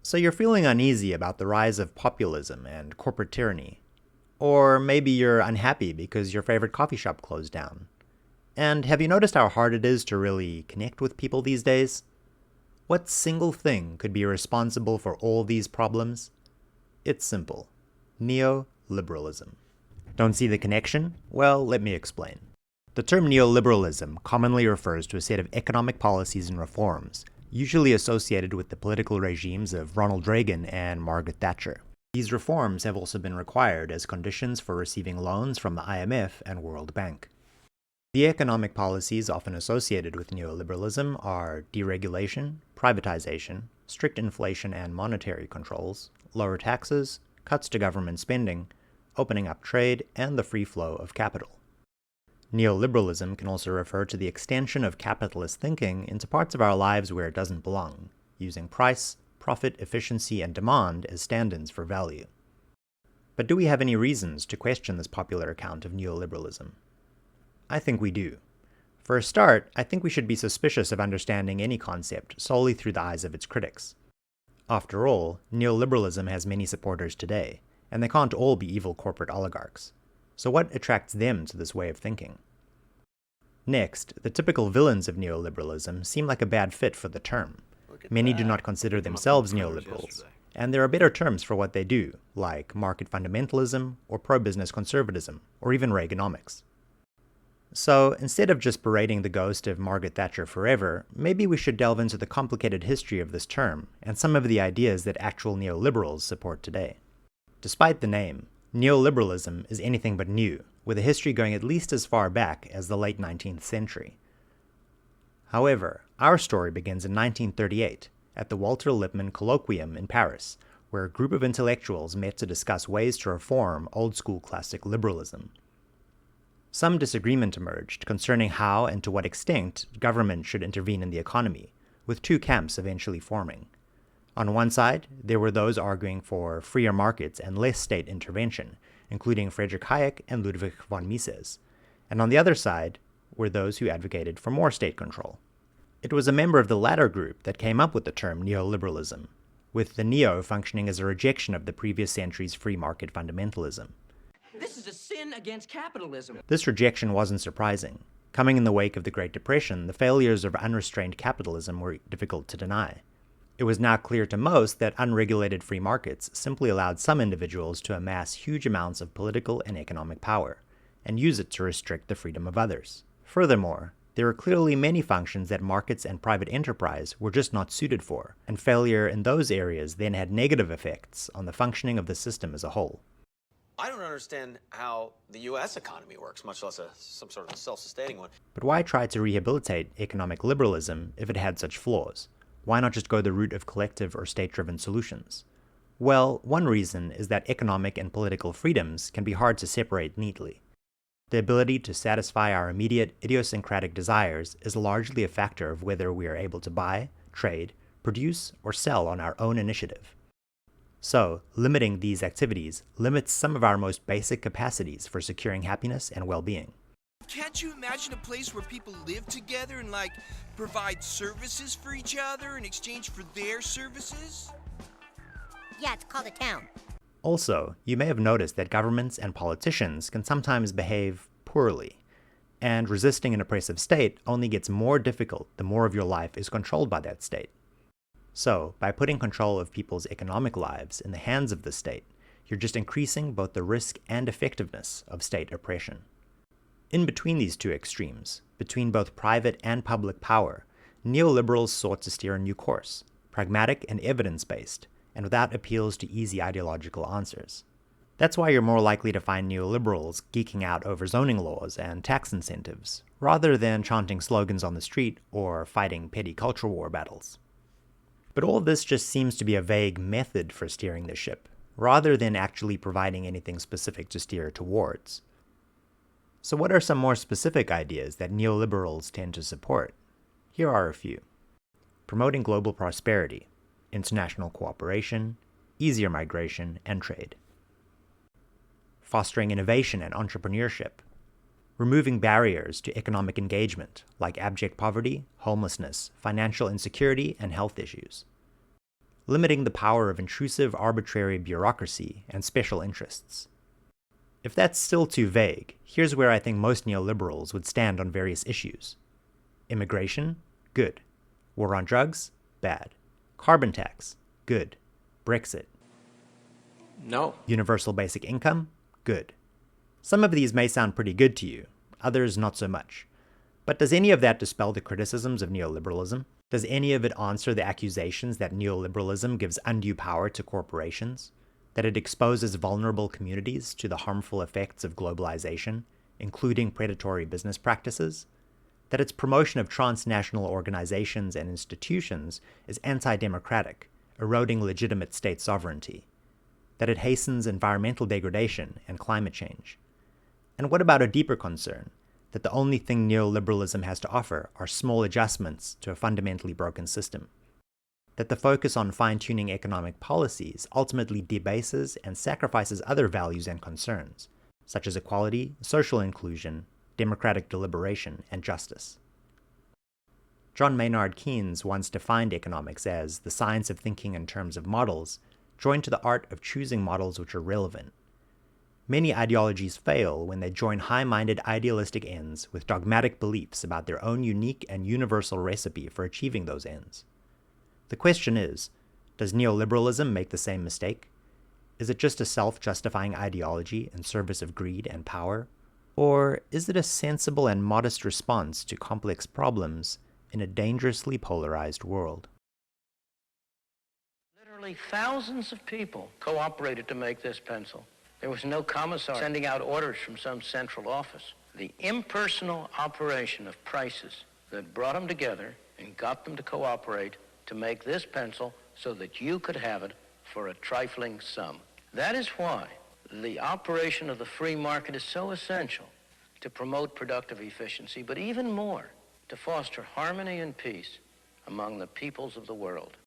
So you're feeling uneasy about the rise of populism and corporate tyranny. Or maybe you're unhappy because your favorite coffee shop closed down. And have you noticed how hard it is to really connect with people these days? What single thing could be responsible for all these problems? It's simple. Neoliberalism. Don't see the connection? Well, let me explain. The term neoliberalism commonly refers to a set of economic policies and reforms, usually associated with the political regimes of Ronald Reagan and Margaret Thatcher. These reforms have also been required as conditions for receiving loans from the IMF and World Bank. The economic policies often associated with neoliberalism are deregulation, privatization, strict inflation and monetary controls, lower taxes, cuts to government spending, opening up trade, and the free flow of capital. Neoliberalism can also refer to the extension of capitalist thinking into parts of our lives where it doesn't belong, using price, profit, efficiency, and demand as stand-ins for value. But do we have any reasons to question this popular account of neoliberalism? I think we do. For a start, I think we should be suspicious of understanding any concept solely through the eyes of its critics. After all, neoliberalism has many supporters today, and they can't all be evil corporate oligarchs. So what attracts them to this way of thinking? Next, the typical villains of neoliberalism seem like a bad fit for the term. Many do not consider themselves neoliberals, and there are better terms for what they do, like market fundamentalism, or pro-business conservatism, or even Reaganomics. So, instead of just berating the ghost of Margaret Thatcher forever, maybe we should delve into the complicated history of this term, and some of the ideas that actual neoliberals support today. Despite the name, neoliberalism is anything but new, with a history going at least as far back as the late 19th century. However, our story begins in 1938, at the Walter Lippmann Colloquium in Paris, where a group of intellectuals met to discuss ways to reform old-school classic liberalism. Some disagreement emerged concerning how and to what extent government should intervene in the economy, with two camps eventually forming. On one side, there were those arguing for freer markets and less state intervention, including Friedrich Hayek and Ludwig von Mises, and on the other side were those who advocated for more state control. It was a member of the latter group that came up with the term neoliberalism, with the neo functioning as a rejection of the previous century's free market fundamentalism. This is a sin against capitalism. This rejection wasn't surprising. Coming in the wake of the Great Depression, the failures of unrestrained capitalism were difficult to deny. It was now clear to most that unregulated free markets simply allowed some individuals to amass huge amounts of political and economic power, and use it to restrict the freedom of others. Furthermore, there were clearly many functions that markets and private enterprise were just not suited for, and failure in those areas then had negative effects on the functioning of the system as a whole. I don't understand how the U.S. economy works, much less some sort of self-sustaining one. But why try to rehabilitate economic liberalism if it had such flaws? Why not just go the route of collective or state-driven solutions? Well, one reason is that economic and political freedoms can be hard to separate neatly. The ability to satisfy our immediate idiosyncratic desires is largely a factor of whether we are able to buy, trade, produce, or sell on our own initiative. So, limiting these activities limits some of our most basic capacities for securing happiness and well-being. Can't you imagine a place where people live together and, provide services for each other in exchange for their services? Yeah, it's called a town. Also, you may have noticed that governments and politicians can sometimes behave poorly, and resisting an oppressive state only gets more difficult the more of your life is controlled by that state. So, by putting control of people's economic lives in the hands of the state, you're just increasing both the risk and effectiveness of state oppression. In between these two extremes, between both private and public power, neoliberals sought to steer a new course, pragmatic and evidence-based, and without appeals to easy ideological answers. That's why you're more likely to find neoliberals geeking out over zoning laws and tax incentives, rather than chanting slogans on the street or fighting petty culture war battles. But all this just seems to be a vague method for steering the ship, rather than actually providing anything specific to steer towards. So what are some more specific ideas that neoliberals tend to support? Here are a few. Promoting global prosperity, international cooperation, easier migration, and trade. Fostering innovation and entrepreneurship. Removing barriers to economic engagement, like abject poverty, homelessness, financial insecurity, and health issues. limiting the power of intrusive arbitrary bureaucracy and special interests. If that's still too vague, here's where I think most neoliberals would stand on various issues. Immigration? Good. War on drugs? Bad. Carbon tax? Good. Brexit? No. Universal basic income? Good. Some of these may sound pretty good to you, others not so much. But does any of that dispel the criticisms of neoliberalism? Does any of it answer the accusations that neoliberalism gives undue power to corporations? That it exposes vulnerable communities to the harmful effects of globalization, including predatory business practices? That its promotion of transnational organizations and institutions is anti-democratic, eroding legitimate state sovereignty? That it hastens environmental degradation and climate change? And what about a deeper concern, that the only thing neoliberalism has to offer are small adjustments to a fundamentally broken system? That the focus on fine-tuning economic policies ultimately debases and sacrifices other values and concerns, such as equality, social inclusion, democratic deliberation, and justice? John Maynard Keynes once defined economics as the science of thinking in terms of models, joined to the art of choosing models which are relevant. Many ideologies fail when they join high-minded idealistic ends with dogmatic beliefs about their own unique and universal recipe for achieving those ends. The question is, does neoliberalism make the same mistake? Is it just a self-justifying ideology in service of greed and power? Or is it a sensible and modest response to complex problems in a dangerously polarized world? Literally thousands of people cooperated to make this pencil. There was no commissar sending out orders from some central office. The impersonal operation of prices that brought them together and got them to cooperate to make this pencil so that you could have it for a trifling sum. That is why the operation of the free market is so essential to promote productive efficiency, but even more, to foster harmony and peace among the peoples of the world.